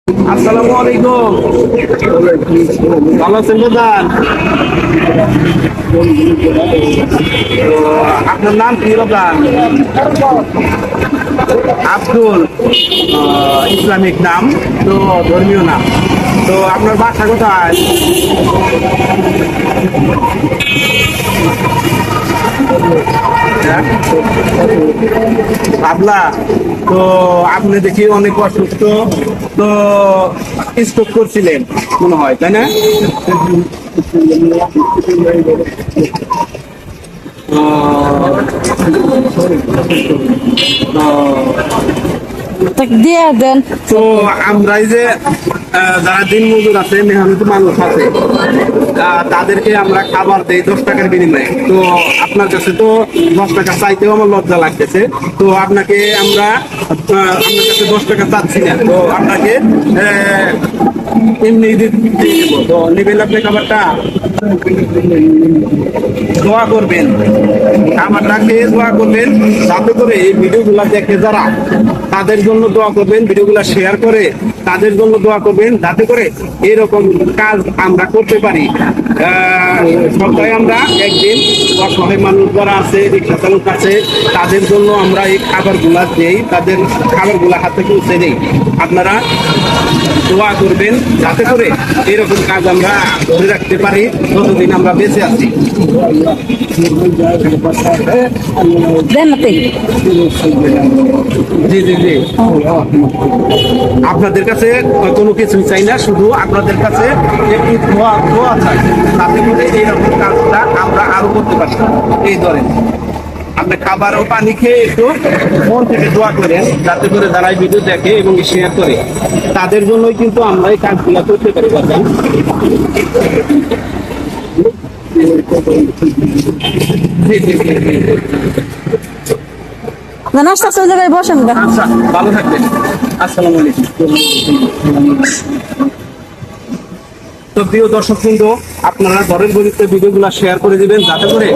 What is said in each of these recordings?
আসসালামু আলাইকুম। ভালো আছেন প্রধান? তো আপনার নাম কি প্রধান? আব্দুল, ইসলামিক নাম, তো ধর্মীয় নাম। তো আপনার বাসা কোথায়? পাবলা। তো আপনি দেখি অনেক অসুস্থ, তো স্ট্রোক করছিলেন মনে হয়, তাই না? দিয়ে দেন। তো আমরা এই যে যারা দিন মজুর আছে, মেহনতি মানুষ আছে, তাদেরকে আমরা খাবার দেই 10 টাকার বিনিময়ে। তো আপনার কাছে তো 10 টাকা চাইতেও আমার লজ্জা লাগতেছে। তো আপনাকে আমরা আপনার কাছে 10 টাকা চাচ্ছি না, তো আপনাকে এমনি দিয়ে দেবো। তো নেবেন আপনি খাবারটা? দোয়া করবেন, খাবারটাকে দোয়া করবেন, যাতে করে এই ভিডিওগুলো দেখে যারা, তাদের জন্য দোয়া করবেন। ভিডিওগুলো শেয়ার করে তাদের জন্য দোয়া করবেন, যাতে করে এরকম কাজ আমরা করতে পারি। সপ্তাহে আমরা একদিন অসহায় মানুষ যারা আছে, রিক্সা চালক আছে, তাদের জন্য আমরা এই খাবারগুলা দেই, তাদের খাবারগুলা হাতে পৌঁছে দেই। আপনারা দোয়া করবেন, যাতে করে এরকম কাজ আমরা ধরে রাখতে পারি যতদিন আমরা বেঁচে আছি। দেন না তেল। জি জি জি, আপনাদের কাছে কোনো কিছু চাই না, শুধু আপনাদের কাছে একটু দোয়া চাই, তাতে করে এইরকম কাজটা আমরা আরো করতে পারি। এই ধরেন, আপনি খাবার ও পানি খেয়ে একটু মন থেকে দোয়া করেন, যাতে করে যারা ভিডিও দেখে এবং শেয়ার করে, তাদের জন্যই কিন্তু আমরা এই কাজগুলো করতে পারি। বাজান, জি জি জি জি। নাস্তা ওই জায়গায় বসেন। আচ্ছা, ভালো থাকবেন। আসসালামু আলাইকুম। তো প্রিয় দর্শকবৃন্দ, আপনারা ঘরের গরিবদের ভিডিওগুলো শেয়ার করে দিবেন, যাতে করে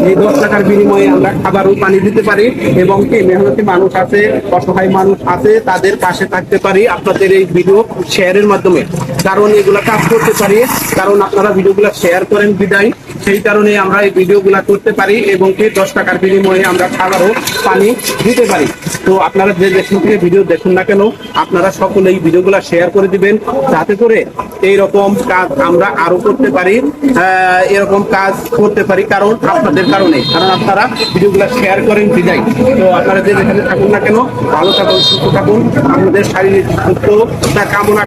এই 10 টাকার বিনিময়ে আমরা খাবার ও পানি দিতে পারি এবং কি মেহনতি মানুষ আছে, অসহায় মানুষ আছে, তাদের পাশে থাকতে পারি আপনাদের এই ভিডিও শেয়ারের মাধ্যমে। কারণ এগুলা কাজ করতে পারি, কারণ আপনারা ভিডিওগুলো শেয়ার করেন বিদায়, সেই কারণে আমরা এই ভিডিওগুলা করতে পারি এবং কি 10 টাকার বিনিময়ে আমরা খাবার ও পানি দিতে পারি। তো আপনারা যে দেশের থেকে ভিডিও দেখুন না কেন, আপনারা সকলে এই ভিডিওগুলো শেয়ার করে দিবেন, যাতে করে এইরকম কাজ আমরা আরো করতে পারি, এরকম কাজ করতে পারি, কারণ আপনাদের কারণে, কারণ আপনারা ভিডিওগুলো শেয়ার করেন বিদায়। তো আপনারা যে যেখানে থাকুন না কেন, ভালো থাকুন, সুস্থ থাকুন, আপনাদের শারীরিক সুস্থতা কামনা